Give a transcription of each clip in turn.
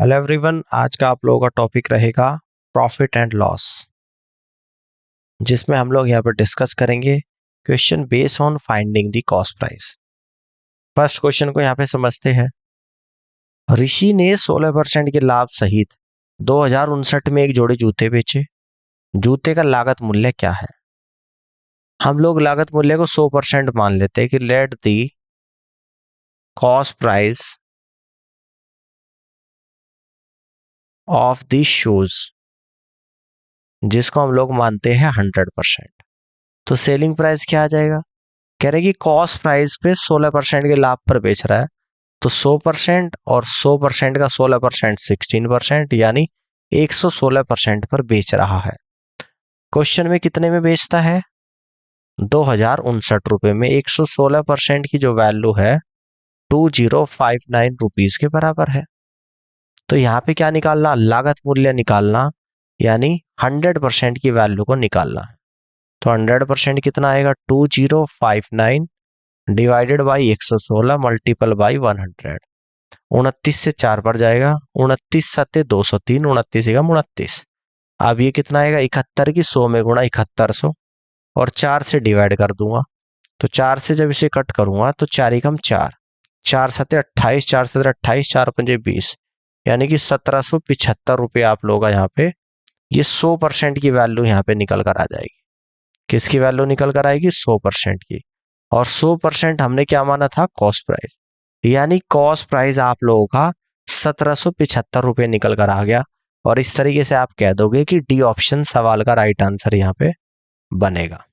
Hello everyone, आज का आप लोगों का टॉपिक रहेगा प्रॉफिट एंड लॉस, जिसमें हम लोग यहाँ पर डिस्कस करेंगे question base on finding the cost price. First question को यहाँ पे समझते हैं। ऋषि ने 16% के लाभ सहित 2059 में एक जोड़े जूते बेचे। जूते का लागत मूल्य क्या है? हम लोग लागत मूल्य को 100% मान लेते हैं कि late the cost price of the shoes, जिसको हम लोग मानते हैं 100%। तो सेलिंग प्राइस क्या आ जाएगा? कह रहे कि कॉस्ट प्राइस पे 16% के लाभ पर बेच रहा है, तो 100% और 100% का 16% 16%, यानी 116% पर बेच रहा है। क्वेश्चन में कितने में बेचता है? 2059 रुपए में। 116% की जो वैल्यू है 2059 रुपीज के बराबर है। तो यहाँ पे क्या निकालना? लागत मूल्य निकालना, यानी 100% की वैल्यू को निकालना है। तो 100% कितना आएगा? 2059 डिवाइडेड बाई 116 मल्टीपल बाई 100। 29 से 4 पर जाएगा, 29 सत्ते 203, 29 एकम 29। अब ये कितना आएगा? 71 की 100 में गुणा 7100 और 4 से डिवाइड कर दूंगा। तो 4 से जब इसे कट करूंगा तो 4 एकम 4, 4 सत्ते 28, 4 सत्ते 28, 4 पंजे 20, यानी कि 1775 रुपये आप लोगों का यहाँ पे ये 100% की वैल्यू यहाँ पे निकल कर आ जाएगी। किसकी वैल्यू निकल कर आएगी? 100% की। और 100% हमने क्या माना था? कॉस्ट प्राइस, यानी कॉस्ट प्राइस आप लोगों का 1775 रुपये निकल कर आ गया। और इस तरीके से आप कह दोगे कि डी ऑप्शन सवाल का राइट आंसर यहाँ पे बनेगा।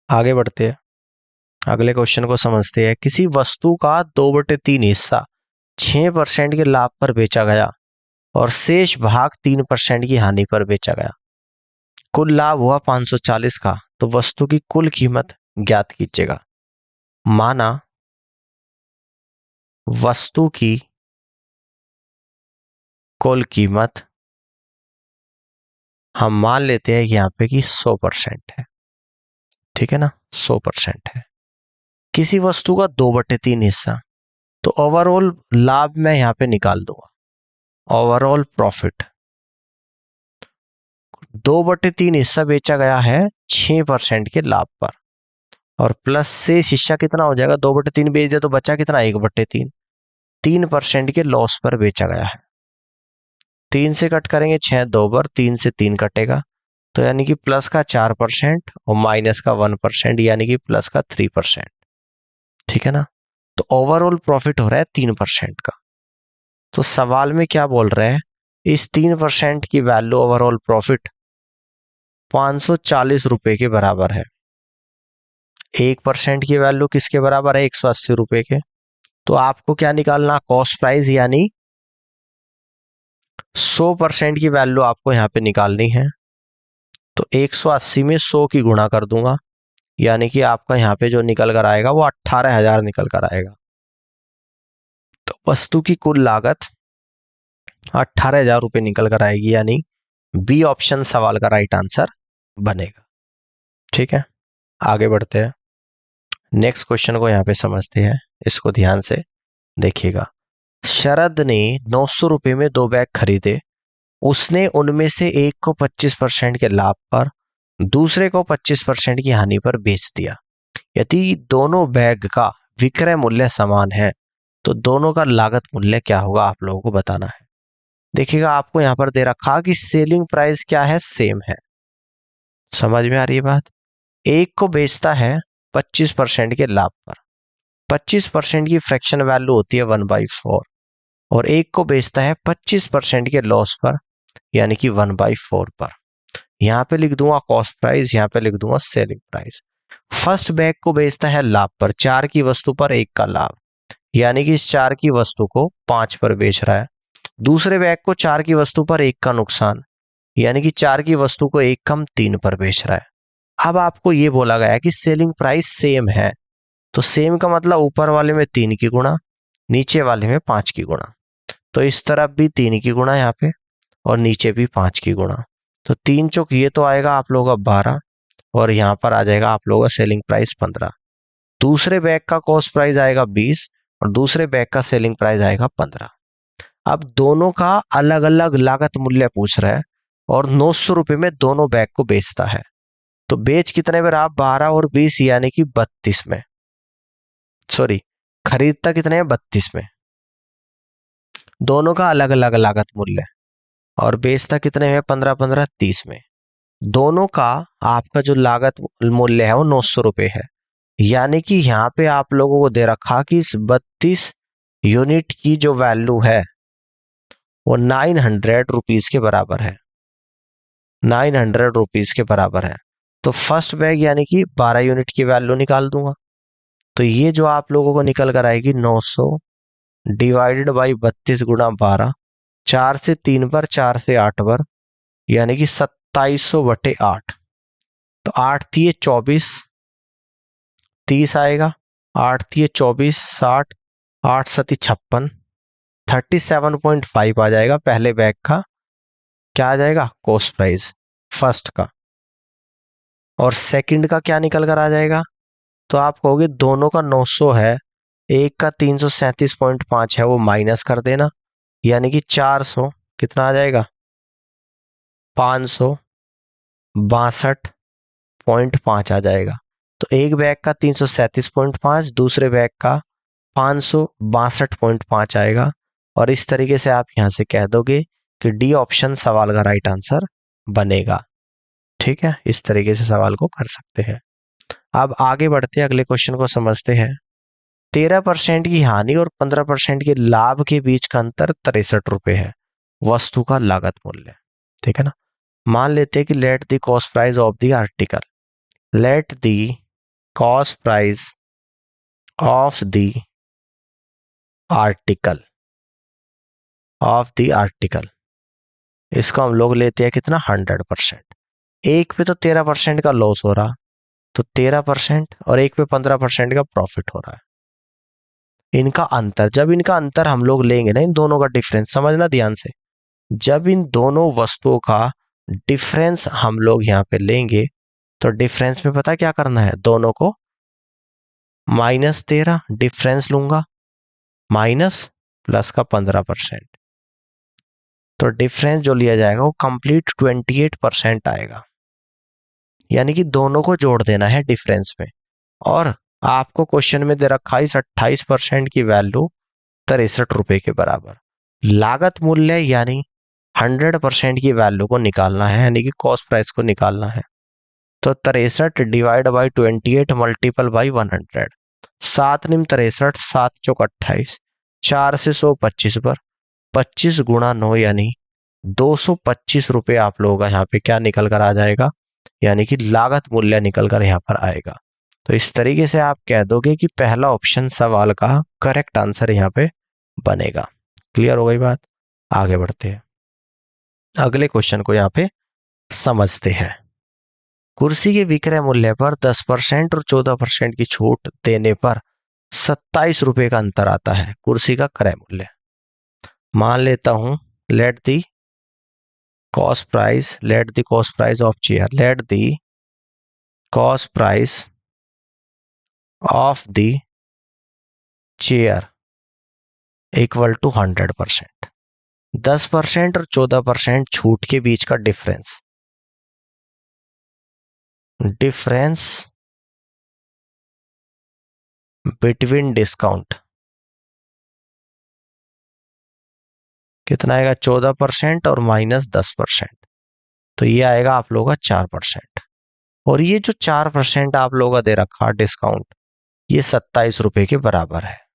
आगे बढ़ते हैं, अगले क्वेश्चन को समझते हैं। किसी वस्तु का 2/3 हिस्सा 6% के लाभ पर बेचा गया और शेष भाग 3% की हानि पर बेचा गया। कुल लाभ हुआ 540 का, तो वस्तु की कुल कीमत ज्ञात कीजिएगा। माना वस्तु की कुल कीमत हम मान लेते हैं यहाँ पे कि 100% है, ठीक है ना? 100% है। किसी वस्तु का 2/3 हिस्सा, तो ओवरऑल लाभ मैं यहाँ पे निकाल दूंगा, ओवरऑल प्रॉफिट। 2/3 हिस्सा बेचा गया है 6% के लाभ पर, और प्लस से हिस्सा कितना हो जाएगा? 2/3 बेच दिया तो बचा कितना? 1/3, 3% के लॉस पर बेचा गया है। 3 से कट करेंगे 6 2 बार, 3 से 3 कटेगा, तो यानी कि प्लस का 4% और माइनस का 1%, यानी कि प्लस का 3%, ठीक है ना? तो ओवरऑल प्रॉफिट हो रहा है 3% का। तो सवाल में क्या बोल रहे हैं? इस 3% की वैल्यू ओवरऑल प्रॉफिट 540 रुपए के बराबर है। 1% की वैल्यू किसके बराबर है? 180 रुपए के। तो आपको क्या निकालना? कॉस्ट प्राइस, यानी 100% की वैल्यू आपको यहाँ पे निकालनी है। तो 180 में 100 की गुणा कर दूंगा, यानी कि आपका यहाँ पे जो निकल कर आएगा वो 18,000 निकल कर आएगा। तो वस्तु की कुल लागत 18,000 रुपये निकल कर आएगी, यानी बी ऑप्शन सवाल का राइट आंसर बनेगा। ठीक है, आगे बढ़ते हैं। नेक्स्ट क्वेश्चन को यहाँ पे समझते हैं, इसको ध्यान से देखिएगा। शरद ने 900 रुपये में 2 बैग खरीदे। उसने उनमें से एक को 25% के लाभ पर, दूसरे को 25% की हानि पर बेच दिया। यदि दोनों बैग का विक्रय मूल्य समान है तो दोनों का लागत मूल्य क्या होगा? आप लोगों को बताना है। देखिएगा, आपको यहां पर दे रखा कि सेलिंग प्राइस क्या है? सेम है। समझ में आ रही है बात? एक को बेचता है 25% के लाभ पर, 25% की फ्रैक्शन वैल्यू होती है 1/4, और एक को बेचता है 25% के लॉस पर, यानी कि 1/4 पर। यहां पे लिख दूंगा कॉस्ट प्राइस, यहां पे लिख दूंगा सेलिंग प्राइस। फर्स्ट बैग को बेचता है लाभ पर, 4 की वस्तु पर 1 का लाभ, यानी कि इस 4 की वस्तु को 5 पर बेच रहा है। दूसरे बैग को 4 की वस्तु पर 1 का नुकसान, यानी कि 4 की वस्तु को 1 कम 3 पर बेच रहा है। अब आपको ये बोला गया है कि सेलिंग प्राइस सेम है, तो सेम का मतलब ऊपर वाले में 3 की गुणा, नीचे वाले में 5 की गुणा। तो इस तरफ भी 3 की गुणा यहाँ पे, और नीचे भी 5 की गुणा। तो 3 चौक ये तो आएगा आप लोगों का 12, और यहाँ पर आ जाएगा आप लोगों का सेलिंग प्राइस 15। दूसरे बैग का कॉस्ट प्राइस आएगा 20, और दूसरे बैग का सेलिंग प्राइस आएगा 15। अब दोनों का अलग अलग लागत मूल्य पूछ रहा है और 900 रुपए में दोनों बैग को बेचता है। तो बेच कितने में रहा? 12 और 20 यानी कि 32 में। सॉरी, खरीदता कितने में? 32 में। दोनों का अलग अलग लागत मूल्य। और बेचता कितने में? 15 15 30 में। दोनों का आपका जो लागत मूल्य है वो 900 रुपए है। यानी कि यहाँ पे आप लोगों को दे रखा कि इस 32 यूनिट की जो वैल्यू है वो 900 रुपीज के बराबर है। 900 रुपीज के बराबर है। तो फर्स्ट बैग यानी कि 12 यूनिट की वैल्यू निकाल दूंगा। तो ये जो आप लोगों को निकल कर आएगी 900 डिवाइडेड बाई 32 गुणा 12, 4 से 3 पर, 4 से 8 पर, यानी कि 2700 बटे 8। तो 8 थी 24, 30 आएगा। 8 थी 24, 60, 8 सती 56, 37.5 आ जाएगा पहले बैग का। क्या आ जाएगा? कॉस्ट प्राइस फर्स्ट का। और सेकंड का क्या निकल कर आ जाएगा? तो आप कहोगे दोनों का 900 है, एक का 337.5 है, वो माइनस कर देना, यानी कि 400 कितना आ जाएगा? 562.5 आ जाएगा। तो एक बैग का 337.5, दूसरे बैग का 562.5 आएगा। और इस तरीके से आप यहां से कह दोगे कि डी ऑप्शन सवाल का राइट आंसर बनेगा। ठीक है, इस तरीके से सवाल को कर सकते हैं। अब आगे बढ़ते हैं, अगले क्वेश्चन को समझते हैं। 13% की हानि और 15% के लाभ के बीच का अंतर 63 रुपए है, वस्तु का लागत मूल्य। ठीक है ना। मान लेते हैं कि let the cost price of the article, let the cost price of the article, of the article, इसको हम लोग लेते हैं कितना? 100%। एक पे तो 13% का लॉस हो रहा, तो 13%, और एक पे 15% का प्रॉफिट हो रहा है। इनका अंतर, जब इनका अंतर हम लोग लेंगे ना, इन दोनों का डिफरेंस समझना ध्यान से, जब इन दोनों वस्तुओं का डिफरेंस हम लोग यहाँ पे लेंगे तो डिफरेंस में पता क्या करना है? दोनों को -13 डिफरेंस लूंगा, माइनस प्लस का 15%, तो डिफरेंस जो लिया जाएगा वो कंप्लीट 28% आएगा। यानी कि दोनों को जोड़ देना है डिफरेंस में। और आपको क्वेश्चन में दे रखा है 28% की वैल्यू 63 रुपए के बराबर। लागत मूल्य यानी 100% की वैल्यू को निकालना है, यानी कि कॉस्ट प्राइस को निकालना है। तो 63 डिवाइड बाई 28 मल्टीपल बाई 100, 7 निम 63, 7 चौक 28, 4 से 100 25 पर, 25 गुणा 9 यानी 225 रुपए आप लोगों का यहाँ पे क्या निकल कर आ जाएगा? यानी कि लागत मूल्य निकल कर यहाँ पर आएगा। तो इस तरीके से आप कह दोगे कि पहला ऑप्शन सवाल का करेक्ट आंसर यहाँ पे बनेगा। क्लियर हो गई बात? आगे बढ़ते हैं, अगले क्वेश्चन को यहाँ पे समझते हैं। कुर्सी के विक्रय मूल्य पर 10% और 14% की छूट देने पर 27 रुपए का अंतर आता है, कुर्सी का क्रय मूल्य। मान लेता हूं let the cost price, let the cost price of chair, let the cost price of the chair equal to 100%। 10% और 14% छूट के बीच का डिफरेंस, डिफरेंस बिटवीन डिस्काउंट कितना आएगा? 14% और -10%, तो ये आएगा आप लोगों का 4%। और ये जो 4% आप लोगों का दे रखा डिस्काउंट, ये 27 रुपए के बराबर है।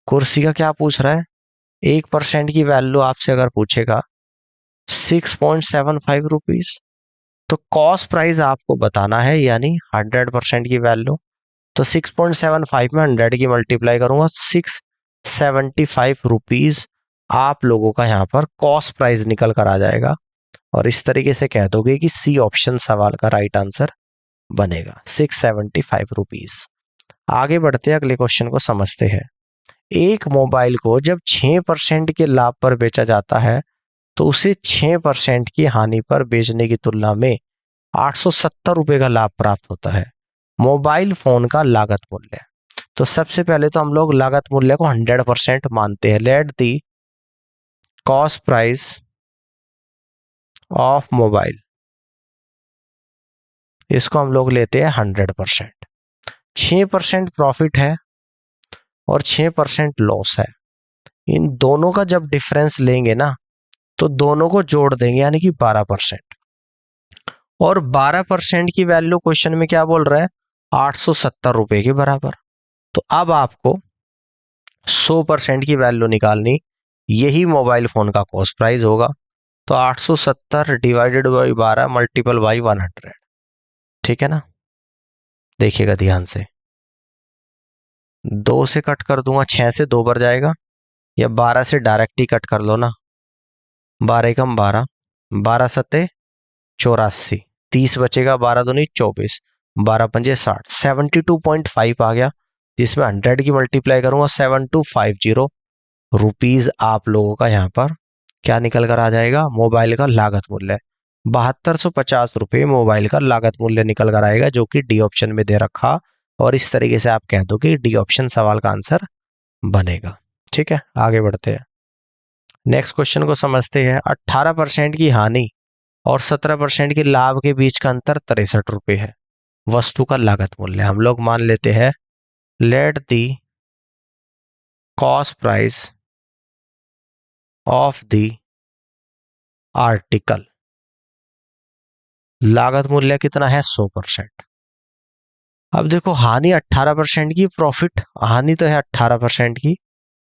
कुर्सी का क्या पूछ रहा है? 1% की वैल्यू आपसे अगर पूछेगा 6.75 रुपीज, तो कॉस्ट प्राइस आपको बताना है, यानी 100% की वैल्यू। तो 6.75 में 100 की मल्टीप्लाई करूंगा, 675 रुपीज आप लोगों का यहाँ पर कॉस्ट प्राइस निकल कर आ जाएगा। और इस तरीके से कह दोगे कि सी ऑप्शन सवाल का राइट आंसर बनेगा, 675 रुपीज। आगे बढ़ते अगले क्वेश्चन को समझते हैं। एक मोबाइल को जब 6% के लाभ पर बेचा जाता है तो उसे 6% की हानि पर बेचने की तुलना में 870 रुपए का लाभ प्राप्त होता है। मोबाइल फोन का लागत मूल्य। तो सबसे पहले तो हम लोग लागत मूल्य को 100% मानते हैं। Late the cost price of mobile, इसको हम लोग लेते हैं 100%। 6% प्रॉफिट है और 6% लॉस है। इन दोनों का जब डिफरेंस लेंगे ना तो दोनों को जोड़ देंगे, यानी कि 12%। और 12% की वैल्यू क्वेश्चन में क्या बोल रहा है, 870 रुपए के बराबर। तो अब आपको 100% की वैल्यू निकालनी, यही मोबाइल फोन का कॉस्ट प्राइस होगा। तो 870 डिवाइडेड बाई 12 मल्टीपल बाई 100, ठीक है ना। देखिएगा ध्यान से, 2 से कट कर दूंगा, 6 से 2 बार जाएगा, या 12 से डायरेक्ट ही कट कर लो ना। 12 कम 12, 12 सत्ते 84, 30 बचेगा, 12 दूनी 24, 12 पंजे 60, 72.5 आ गया, जिसमें 100 की मल्टीप्लाई करूंगा 7250 रुपीज आप लोगों का यहाँ पर क्या निकल कर आ जाएगा, मोबाइल का लागत मूल्य। 7250 रुपये मोबाइल का लागत मूल्य निकल कर आएगा, जो कि डी ऑप्शन में दे रखा। और इस तरीके से आप कह दो कि डी ऑप्शन सवाल का आंसर बनेगा। ठीक है, आगे बढ़ते हैं, नेक्स्ट क्वेश्चन को समझते हैं। 18% की हानि और 17% के लाभ के बीच का अंतर 63 रुपये है। वस्तु का लागत मूल्य हम लोग मान लेते हैं, late the cost price of the article, लागत मूल्य कितना है 100%। अब देखो, हानि 18% की, प्रॉफिट, हानि तो है 18% की,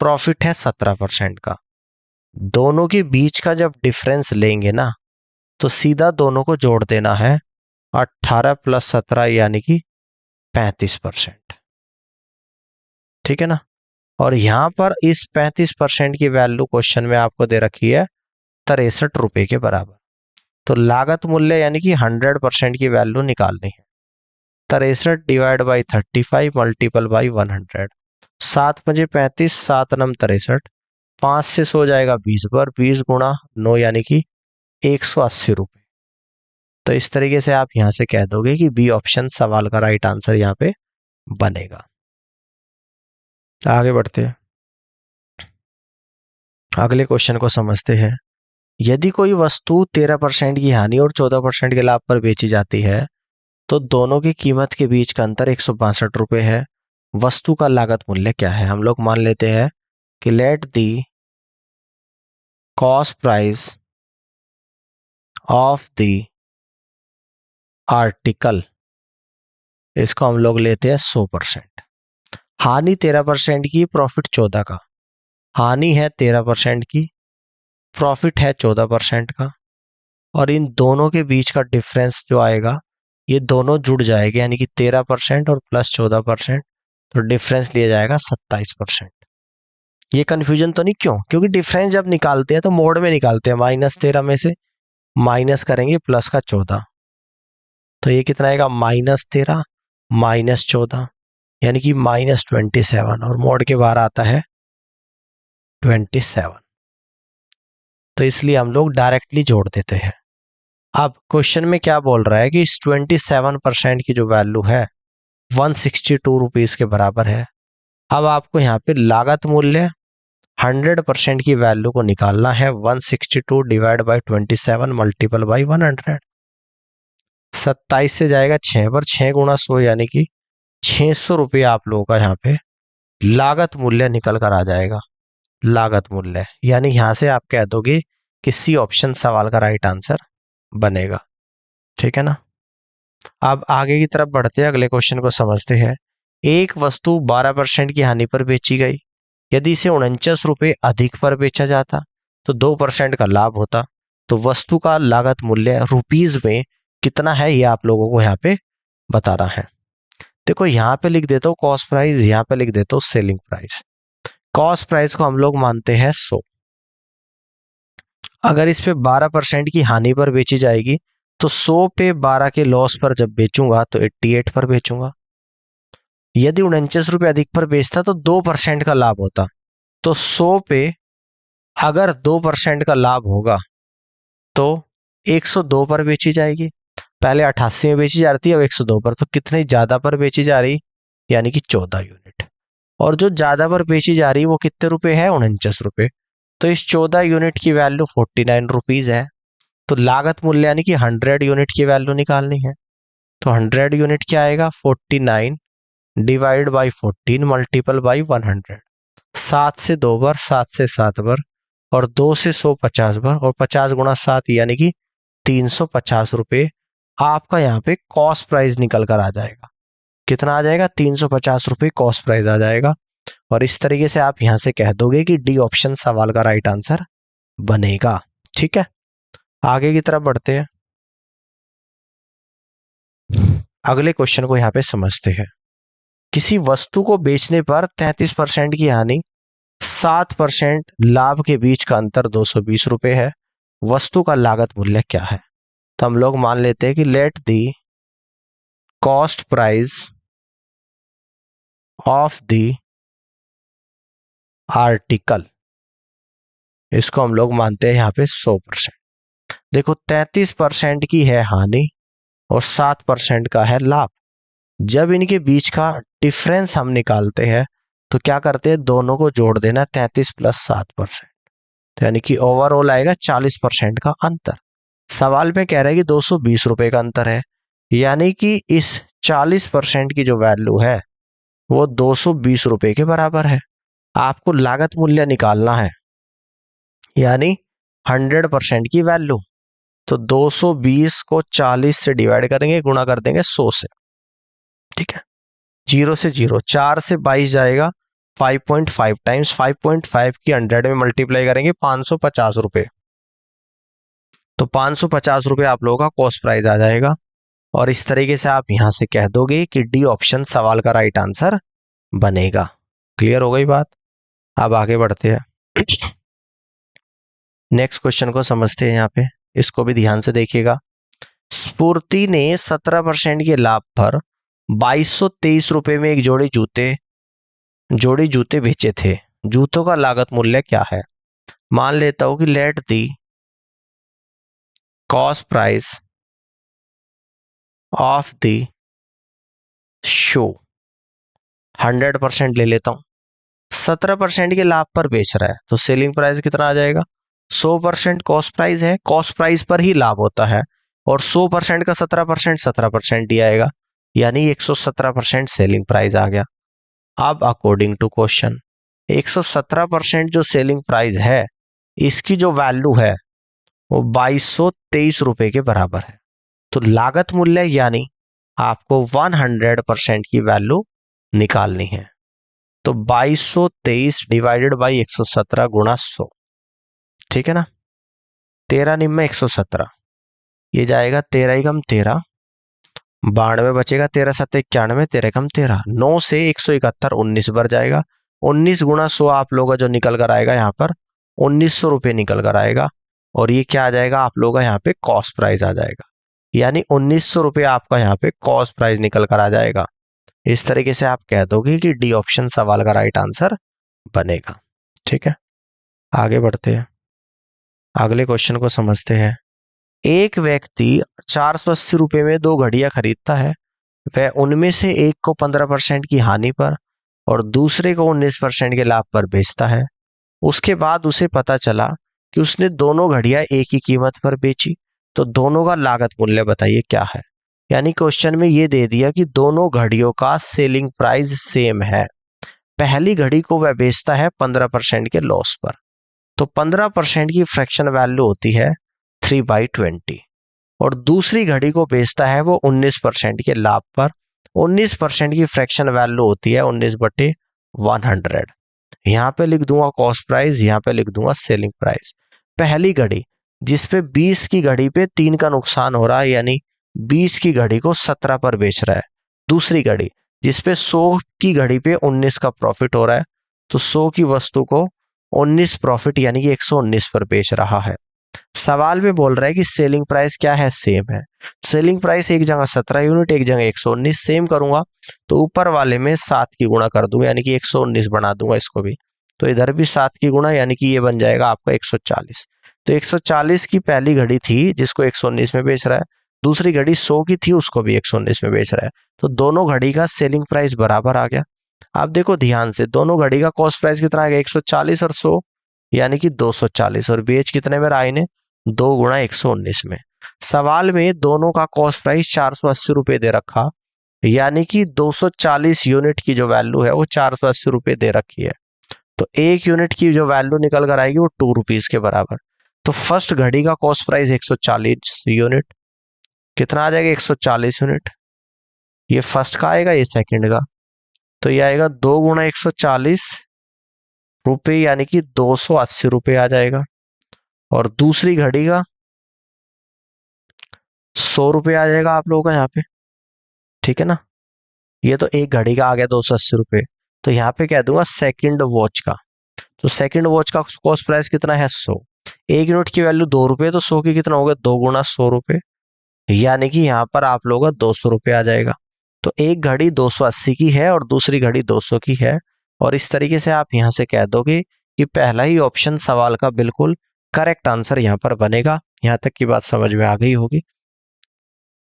प्रॉफिट है 17% का। दोनों के बीच का जब डिफरेंस लेंगे ना तो सीधा दोनों को जोड़ देना है, 18 प्लस 17 यानी कि 35%, ठीक है ना। और यहां पर इस 35% की वैल्यू क्वेश्चन में आपको दे रखी है 63 रुपए के बराबर। तो लागत मूल्य यानी कि 100% की वैल्यू निकालनी है। 63 डिवाइड बाई 35 मल्टीपल बाई 100, 7 पंजे 35, 7 नम 63, 5 से सो जाएगा 20 बार, 20 गुणा 9 यानी कि 180 रुपए। तो इस तरीके से आप यहां से कह दोगे कि बी ऑप्शन सवाल का राइट आंसर यहाँ पे बनेगा। आगे बढ़ते हैं, अगले क्वेश्चन को समझते हैं। यदि कोई वस्तु 13% की हानि और 14% के लाभ पर बेची जाती है तो दोनों की कीमत के बीच का अंतर 162 रुपए है। वस्तु का लागत मूल्य क्या है। हम लोग मान लेते हैं कि late the cost price of the article, इसको हम लोग लेते हैं 100%। हानि 13% की, प्रॉफिट 14 का। हानि है 13% की, प्रॉफिट है 14% का, और इन दोनों के बीच का डिफरेंस जो आएगा ये दोनों जुड़ जाएंगे, यानी कि 13% और प्लस 14%, तो डिफरेंस लिया जाएगा 27%। ये कंफ्यूजन तो नहीं, क्यों, क्योंकि डिफरेंस जब निकालते हैं तो मोड में निकालते हैं, -13 में से माइनस करेंगे प्लस का 14, तो ये कितना आएगा, -13 -14 यानी कि -27, और मोड के बाहर आता है 27। तो इसलिए हम लोग डायरेक्टली जोड़ देते हैं। अब क्वेश्चन में क्या बोल रहा है कि इस 27% की जो वैल्यू है 162 रुपीज के बराबर है। अब आपको यहाँ पे लागत मूल्य 100% की वैल्यू को निकालना है, 162 डिवाइड बाई 27 मल्टीपल बाई 100, 27 से जाएगा 6 पर, 6 गुणा 100 यानी कि 600 रुपये आप लोगों का यहाँ पे लागत मूल्य निकल कर आ जाएगा। लागत मूल्य यानी यहां से आप कह दोगे कि सी ऑप्शन सवाल का राइट आंसर बनेगा, ठीक है ना। अब आगे की तरफ बढ़ते हैं, अगले क्वेश्चन को समझते हैं। एक वस्तु 12% की हानि पर बेची गई। यदि इसे 49 रुपये अधिक पर बेचा जाता तो 2% का लाभ होता। तो वस्तु का लागत मूल्य रुपीज में कितना है, ये आप लोगों को यहाँ पे बताना है। देखो, यहाँ पे लिख देता हूँ कॉस्ट प्राइस, यहाँ पे लिख देता हूँ सेलिंग प्राइस। कॉस्ट प्राइस को हम लोग मानते हैं 100। अगर इस पे 12% की हानि पर बेची जाएगी तो 100 पे 12 के लॉस पर जब बेचूंगा तो 88 पर बेचूंगा। यदि 49 रुपये अधिक पर बेचता तो 2% का लाभ होता। तो 100 पे अगर 2% का लाभ होगा तो 102 पर बेची जाएगी। पहले 88 में बेची जा रही थी, अब 102 पर, तो कितनी ज्यादा पर बेची जा रही, यानी कि 14 यूनिट। और जो ज्यादा पर बेची जा रही वो कितने रुपए है, 49 रुपए। तो इस 14 यूनिट की वैल्यू 49 रुपीज है। तो लागत मूल्य यानी कि 100 यूनिट की वैल्यू निकालनी है। तो 100 यूनिट क्या आएगा, 49 डिवाइड बाई 14 मल्टीपल बाई 100। 7 से 2 बार, 7 से 7 बार, और 2 से 100 50 बार, और 50 गुणा 7 यानी कि 350 रुपये आपका यहाँ पे कॉस्ट प्राइस निकल कर आ जाएगा। कितना आ जाएगा, 350 रुपये कॉस्ट प्राइस आ जाएगा। और इस तरीके से आप यहां से कह दोगे कि डी ऑप्शन सवाल का राइट आंसर बनेगा। ठीक है, आगे की तरफ बढ़ते हैं। अगले क्वेश्चन को यहां पे समझते हैं। किसी वस्तु को बेचने पर 33% की हानि, 7% लाभ के बीच का अंतर 220 रुपए है। वस्तु का लागत मूल्य क्या है? तो हम लोग मान लेते हैं कि late the cost price of the article, इसको हम लोग मानते हैं यहाँ पे 100%। देखो 33% की है हानि और 7% का है लाभ। जब इनके बीच का डिफरेंस हम निकालते हैं तो क्या करते हैं, दोनों को जोड़ देना, 33 प्लस 7%, तो यानी कि ओवरऑल आएगा 40% का अंतर। सवाल में कह रहा है कि 220 रुपए का अंतर है, यानी कि इस 40% की जो वैल्यू है वो 220 रुपए के बराबर है। आपको लागत मूल्य निकालना है, यानी 100% की वैल्यू। तो 220 को 40 से डिवाइड करेंगे, गुणा कर देंगे 100 से। ठीक है, 0 से 0, 4 से 22 जाएगा, 5.5 टाइम्स 5.5 की 100 में मल्टीप्लाई करेंगे 550 रुपए। तो 550 रुपए आप लोगों का कॉस्ट प्राइस आ जाएगा। और इस तरीके से आप यहां से कह दोगे कि डी ऑप्शन सवाल का राइट आंसर बनेगा। क्लियर हो गई बात? अब आगे बढ़ते हैं। नेक्स्ट क्वेश्चन को समझते हैं। यहाँ पे इसको भी ध्यान से देखिएगा। स्फूर्ति ने 17% के लाभ पर 2223 रुपए में एक जोड़ी जूते बेचे थे। जूतों का लागत मूल्य क्या है? मान लेता हूं कि late the cost price of the shoe, 100% ले लेता हूं। 17% के लाभ पर बेच रहा है तो सेलिंग प्राइस कितना आ जाएगा? 100% कॉस्ट प्राइस है, कॉस्ट प्राइस पर ही लाभ होता है, और 100% का 17% ही आएगा, यानी 117% सेलिंग प्राइस आ गया। अब अकॉर्डिंग टू क्वेश्चन 117% जो सेलिंग प्राइस है, इसकी जो वैल्यू है वो 2223 रुपए के बराबर है। तो लागत मूल्य यानी आपको 100% की वैल्यू निकालनी है। तो 2223 डिवाइडेड बाई 117 गुणा 100, ठीक है ना। 13 निम्न 117, ये जाएगा 13 ही कम 13, 92 बचेगा, 13 7 91, 13 कम 13, 9 से 171, 19 बार जाएगा। 19 गुणा 100 आप लोगों का जो निकल कर आएगा यहाँ पर 1900 रुपये निकल कर आएगा। और ये क्या आ जाएगा आप लोगों का यहाँ पे कॉस्ट प्राइस आ जाएगा, यानी 1900 रुपये आपका यहाँ पे कॉस्ट प्राइस निकल कर आ जाएगा। इस तरीके से आप कह दोगे कि डी ऑप्शन सवाल का राइट आंसर बनेगा। ठीक है, आगे बढ़ते हैं। अगले क्वेश्चन को समझते हैं। एक व्यक्ति 480 रुपये में 2 घड़ियां खरीदता है। वह उनमें से एक को 15% की हानि पर और दूसरे को 19% के लाभ पर बेचता है। उसके बाद उसे पता चला कि उसने दोनों घड़ियां एक ही कीमत पर बेची, तो दोनों का लागत मूल्य बताइए क्या है। यानी क्वेश्चन में ये दे दिया कि दोनों घड़ियों का सेलिंग प्राइस सेम है। पहली घड़ी को वह बेचता है 15% के लॉस पर, तो 15% की फ्रैक्शन वैल्यू होती है 3/20, और दूसरी घड़ी को बेचता है वो 19% के लाभ पर, 19% की फ्रैक्शन वैल्यू होती है 19/100। यहाँ पे लिख दूंगा कॉस्ट प्राइस, यहाँ पे लिख दूंगा सेलिंग प्राइस। पहली घड़ी जिसपे 20 की घड़ी पे 3 का नुकसान हो रहा है, यानी 20 की घड़ी को 17 पर बेच रहा है। दूसरी घड़ी जिसपे 100 की घड़ी पे 19 का प्रॉफिट हो रहा है, तो 100 की वस्तु को 19 प्रॉफिट यानी कि 119 पर बेच रहा है। सवाल में बोल रहा है कि सेलिंग प्राइस क्या है, सेम है। सेलिंग प्राइस एक जगह 17 यूनिट, एक जगह 119, सेम करूंगा तो ऊपर वाले में 7 की गुणा कर दूंगा, यानी कि 119 बना दूंगा इसको भी। तो इधर भी 7 की गुणा, यानी कि ये बन जाएगा आपका 140। तो 140 की पहली घड़ी थी जिसको 119 में बेच रहा है, दूसरी घड़ी 100 की थी उसको भी 119 में बेच रहा है, तो दोनों घड़ी का सेलिंग प्राइस बराबर आ गया। आप देखो ध्यान से, दोनों घड़ी का कॉस्ट प्राइस कितना आ गया, 140 और 100, यानी कि 240, और बेच कितने में रहा इन्हें, 2 गुणा 119 में। सवाल में दोनों का कॉस्ट प्राइस 480 रुपये दे रखा, यानी कि 240 यूनिट की जो वैल्यू है वो 480 रुपये दे रखी है। तो एक यूनिट की जो वैल्यू निकल कर आएगी वो 2 रुपीज के बराबर। तो फर्स्ट घड़ी का कॉस्ट प्राइस 140 यूनिट, कितना आ जाएगा 140 यूनिट। ये फर्स्ट का आएगा, ये सेकंड का, तो ये आएगा 2 गुणा 140 रुपये, यानी कि 280 रुपये आ जाएगा। और दूसरी घड़ी का 100 रुपये आ जाएगा आप लोगों का यहाँ पे, ठीक है ना। ये तो एक घड़ी का आ गया 280 रुपये, तो यहाँ पे कह दूंगा सेकंड वॉच का। तो सेकंड वॉच का कॉस्ट प्राइस कितना है, 100। एक यूनिट की वैल्यू 2 रुपये, तो 100 की कितना होगा, 2 गुणा 100 रुपये, यानी कि यहाँ पर आप लोगों का 200 रुपये आ जाएगा। तो एक घड़ी 280 की है और दूसरी घड़ी 200 की है, और इस तरीके से आप यहाँ से कह दोगे कि पहला ही ऑप्शन सवाल का बिल्कुल करेक्ट आंसर यहाँ पर बनेगा। यहाँ तक की बात समझ में आ गई होगी,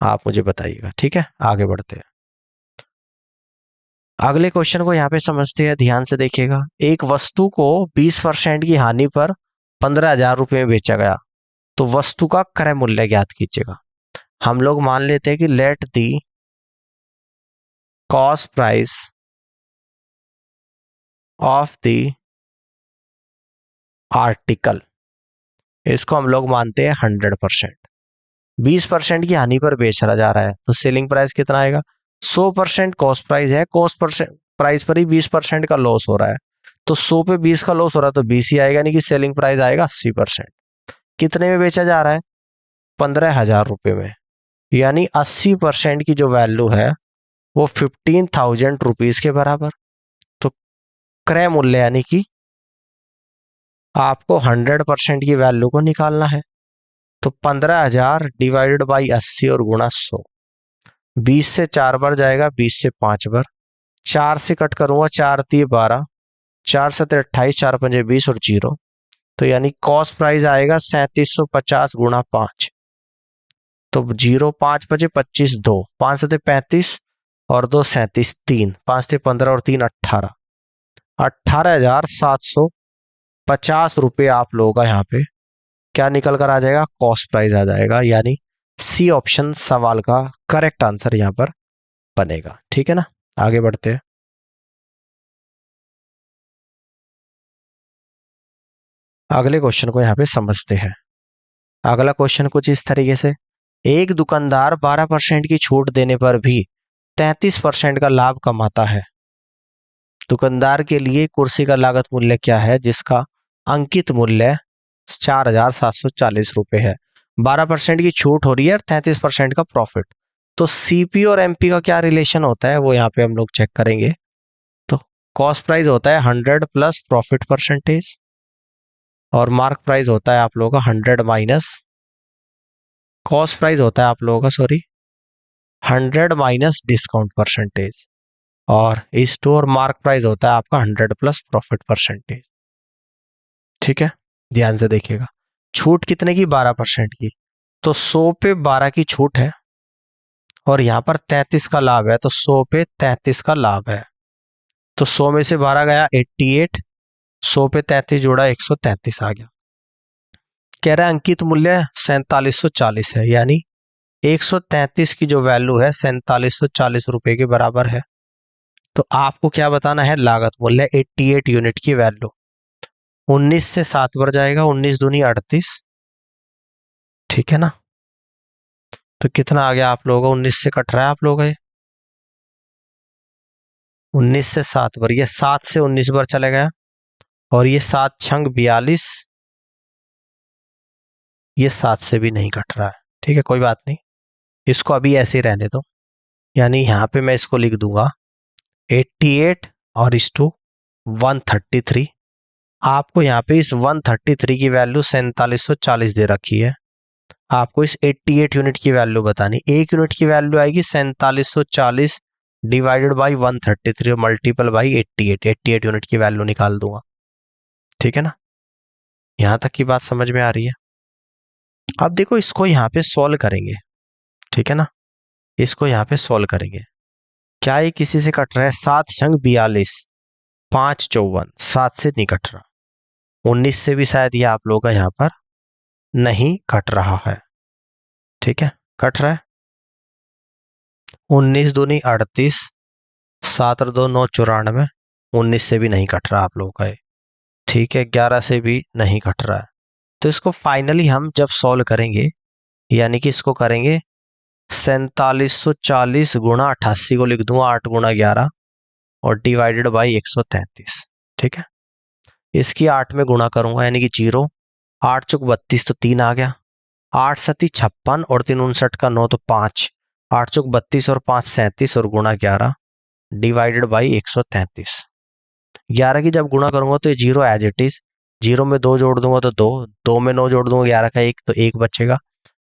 आप मुझे बताइएगा, ठीक है। आगे बढ़ते हैं, अगले क्वेश्चन को यहाँ पे समझते हैं, ध्यान से देखिएगा। एक वस्तु को 20% की हानि पर 15,000 रुपये में बेचा गया, तो वस्तु का क्रय मूल्य ज्ञात कीजिएगा। हम लोग मान लेते हैं कि late the cost price of the article, इसको हम लोग मानते हैं 100%। 20% की हानि पर बेचा जा रहा है, तो सेलिंग प्राइस कितना आएगा, 100% कॉस्ट प्राइस है, कॉस्ट प्राइस पर ही 20% का लॉस हो रहा है, तो 100 पे 20 का लॉस हो रहा है, तो 20 ही आएगा, यानी कि सेलिंग प्राइस आएगा 80%। कितने में बेचा जा रहा है, 15,000 रुपये में, यानी 80% की जो वैल्यू है वो 15,000 रुपीज के बराबर। तो क्रय मूल्य यानी कि आपको 100% की वैल्यू को निकालना है, तो 15,000 डिवाइडेड बाई 80 और गुणा 100। 20 से 4 बार जाएगा, 20 से 5 बार, 4 से कट करूंगा, 4 3 12, 4 7 28, 4 5 20 और 0, तो यानी कॉस्ट प्राइस आएगा 3750 गुणा 5। तो 0 5 बजे 25, 2 5 7 35 और 2 37, 3 5 से 15 और 3 18, 18,750 रुपये आप लोगों का यहाँ पे क्या निकल कर आ जाएगा, कॉस्ट प्राइस आ जाएगा, यानी सी ऑप्शन सवाल का करेक्ट आंसर यहाँ पर बनेगा, ठीक है ना। आगे बढ़ते हैं, अगले क्वेश्चन को यहाँ पे समझते हैं। अगला क्वेश्चन कुछ इस तरीके से, एक दुकानदार 12% की छूट देने पर भी 33% का लाभ कमाता है। दुकानदार के लिए कुर्सी का लागत मूल्य क्या है जिसका अंकित मूल्य 4,740 रुपये है। 12% की छूट हो रही है और 33% का प्रॉफिट। तो सीपी और एमपी का क्या रिलेशन होता है वो यहाँ पे हम लोग चेक करेंगे। तो कॉस्ट प्राइस होता है 100 प्लस प्रॉफिट परसेंटेज, और मार्क प्राइस होता है आप लोगों का 100 माइनस कॉस्ट प्राइस होता है आप लोगों का 100 माइनस डिस्काउंट परसेंटेज, और स्टोर मार्क प्राइस होता है आपका 100 प्लस प्रॉफिट परसेंटेज, ठीक है। ध्यान से देखिएगा, छूट कितने की, 12% की, तो 100 पे 12 की छूट है और यहाँ पर 33 का लाभ है, तो 100 पे 33 का लाभ है। तो 100 में से 12 गया 88, 100 पे 33 जोड़ा 133 आ गया। कह रहा है अंकित मूल्य 4740 है, यानी 133 की जो वैल्यू है 4740 रुपए के बराबर है। तो आपको क्या बताना है, लागत मूल्य 88 यूनिट की वैल्यू। 19 से 7 बढ़ जाएगा, 19 दूनी 38, ठीक है ना। तो कितना आ गया आप लोगों का, 19 से कट रहा है आप लोगों का, 19 से 7 बार, ये 7 से 19 बार चले गया, और ये 7 छंग 42, ये 7 से भी नहीं कट रहा है, ठीक है, कोई बात नहीं, इसको अभी ऐसे ही रहने दो। यानी यहाँ पे मैं इसको लिख दूंगा 88 और इस टू 133। आपको यहाँ पे इस 133 की वैल्यू 4740 दे रखी है, आपको इस 88 यूनिट की वैल्यू बतानी। एक यूनिट की वैल्यू आएगी 4740 डिवाइडेड बाई 133 और मल्टीपल बाई 88 यूनिट की वैल्यू निकाल दूंगा, ठीक है ना। यहां तक की बात समझ में आ रही है। अब देखो इसको यहाँ पे सॉल्व करेंगे, ठीक है ना, इसको यहाँ पे सॉल्व करेंगे। क्या ये किसी से कट रहा है, 7 छंग 42, 5 54, 7 से नहीं कट रहा, 19 से भी शायद ये आप लोगों का यहाँ पर नहीं घट रहा है। ठीक है, घट रहा है। 19 दूनी 38, 7 और 2 9 94, 19 से भी नहीं घट रहा आप लोगों का ये। ठीक है, 11 से भी नहीं घट रहा है। तो इसको फाइनली हम जब सॉल्व करेंगे, यानी कि इसको करेंगे 4740 गुणा 88 को लिख दूंगा 8 गुणा 11 और डिवाइडेड बाई 133। ठीक है, इसकी 8 में गुणा करूंगा यानी कि 0, 8 चौक 32 तो 3 आ गया, 8 सती 56 और 3 59 का 9 तो 5, 8 चौक 32 और 5 37 और गुणा 11 डिवाइडेड बाई 133। 11 की जब गुणा करूंगा तो ये 0 एज इट इज, 0 में 2 जोड़ दूंगा तो 2, 2 में 9 जोड़ दूंगा 11 का 1 तो 1 बचेगा,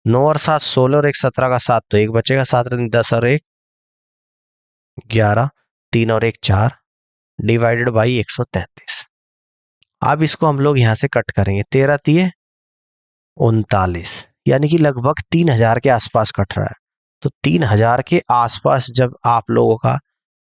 9 और 7 16 और 1 17 का 7 तो 1 बचेगा, 7 और 3 10 और 1 11, 3 और 1 4 डिवाइडेड बाई 133। अब इसको हम लोग यहां से कट करेंगे, 13 तिये 39, यानी कि लगभग 3000 के आसपास कट रहा है। तो 3000 के आसपास जब आप लोगों का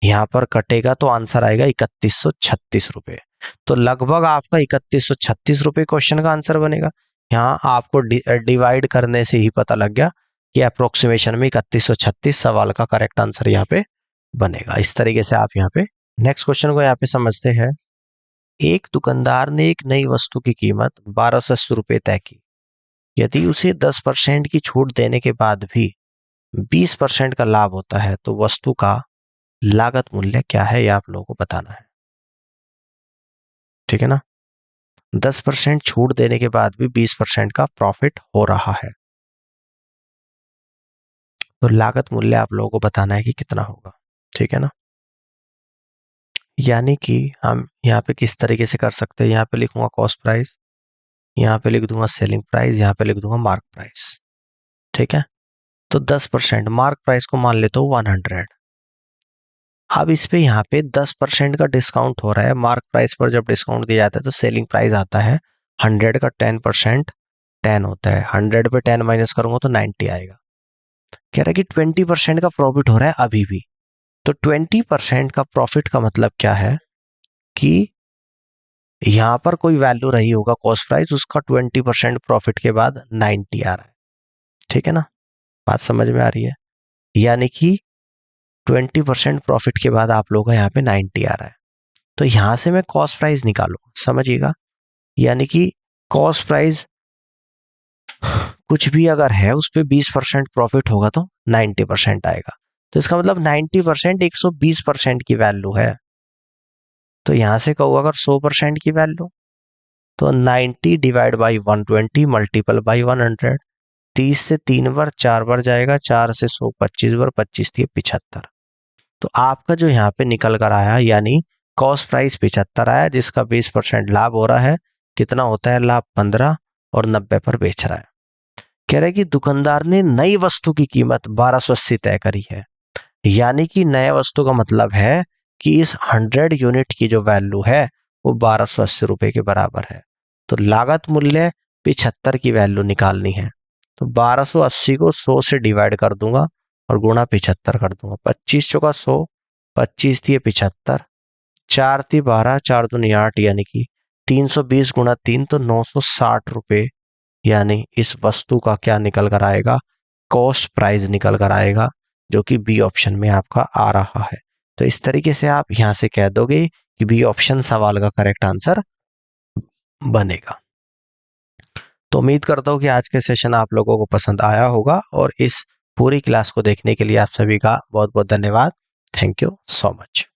यहाँ पर कटेगा तो आंसर आएगा 3136 रुपये। तो लगभग आपका 3136 रुपये क्वेश्चन का आंसर बनेगा। यहाँ आपको डिवाइड करने से ही पता लग गया कि अप्रोक्सीमेशन में 3136 सवाल का करेक्ट आंसर यहाँ पे बनेगा। इस तरीके से आप यहाँ पे नेक्स्ट क्वेश्चन को यहाँ पे समझते हैं। एक दुकानदार ने एक नई वस्तु की कीमत 1280 रुपये तय की। यदि उसे 10% की छूट देने के बाद भी 20% का लाभ होता है तो वस्तु का लागत मूल्य क्या है, यह आप लोगों को बताना है। ठीक है ना, 10% छूट देने के बाद भी 20% का प्रॉफिट हो रहा है, तो लागत मूल्य आप लोगों को बताना है कि कितना होगा। ठीक है ना, यानी कि हम यहाँ पे किस तरीके से कर सकते हैं, यहाँ पे लिखूंगा कॉस्ट प्राइस, यहाँ पे लिख दूंगा सेलिंग प्राइस, यहाँ पे लिख दूंगा मार्क प्राइस। ठीक है, तो 10% मार्क प्राइस को मान लेते हो 100। अब इस पे यहाँ पे 10% का डिस्काउंट हो रहा है। मार्क प्राइस पर जब डिस्काउंट दिया जाता है तो सेलिंग प्राइस आता है 100 का 10% 10 होता है, 100 पे 10 माइनस करूंगा तो 90 आएगा। कह रहा है कि 20% का प्रॉफिट हो रहा है अभी भी। तो 20% का प्रॉफिट का मतलब क्या है कि यहाँ पर कोई वैल्यू रही होगा कॉस्ट प्राइस, उसका 20% प्रॉफिट के बाद 90 आ रहा है। ठीक है ना, बात समझ में आ रही है। यानी कि 20% प्रॉफिट के बाद आप लोगों का यहाँ पे 90 आ रहा है। तो यहां से मैं कॉस्ट प्राइस निकालू, समझिएगा। यानी कि कॉस्ट प्राइस कुछ भी अगर है उस पर 20% प्रॉफिट होगा तो 90% आएगा। तो इसका मतलब 90% 120% की वैल्यू है। तो यहां से कहूँ अगर 100% की वैल्यू तो 90 डिवाइड बाई 120 मल्टीपल बाई 100, 30 से 3 बार 4 बार जाएगा, 4 से 100 25 बार, 25 थी 75। तो आपका जो यहाँ पे निकल कर आया यानी कॉस्ट प्राइस 75 आया, जिसका 20% लाभ हो रहा है। कितना होता है लाभ 15 और 90 पर बेच रहा है। कह रहा है कि दुकानदार ने नई वस्तु की कीमत 1280 तय करी है। यानी कि नए वस्तु का मतलब है कि इस 100 यूनिट की जो वैल्यू है वो 1280 रुपए के बराबर है। तो लागत मूल्य 75 की वैल्यू निकालनी है। तो 1280 को 100 से डिवाइड कर दूंगा और गुणा 75 कर दूंगा। 25 चौका 100, 25 थी 75, 4 थी 12, 4 दूनी 8, यानी कि 320 गुणा 3 तो 960 रुपये, यानी इस वस्तु का क्या निकल कर आएगा, कॉस्ट प्राइस निकल कर आएगा, जो कि बी ऑप्शन में आपका आ रहा है। तो इस तरीके से आप यहां से कह दोगे कि बी ऑप्शन सवाल का करेक्ट आंसर बनेगा। तो उम्मीद करता हूं कि आज के सेशन आप लोगों को पसंद आया होगा और इस पूरी क्लास को देखने के लिए आप सभी का बहुत बहुत धन्यवाद। Thank you so much.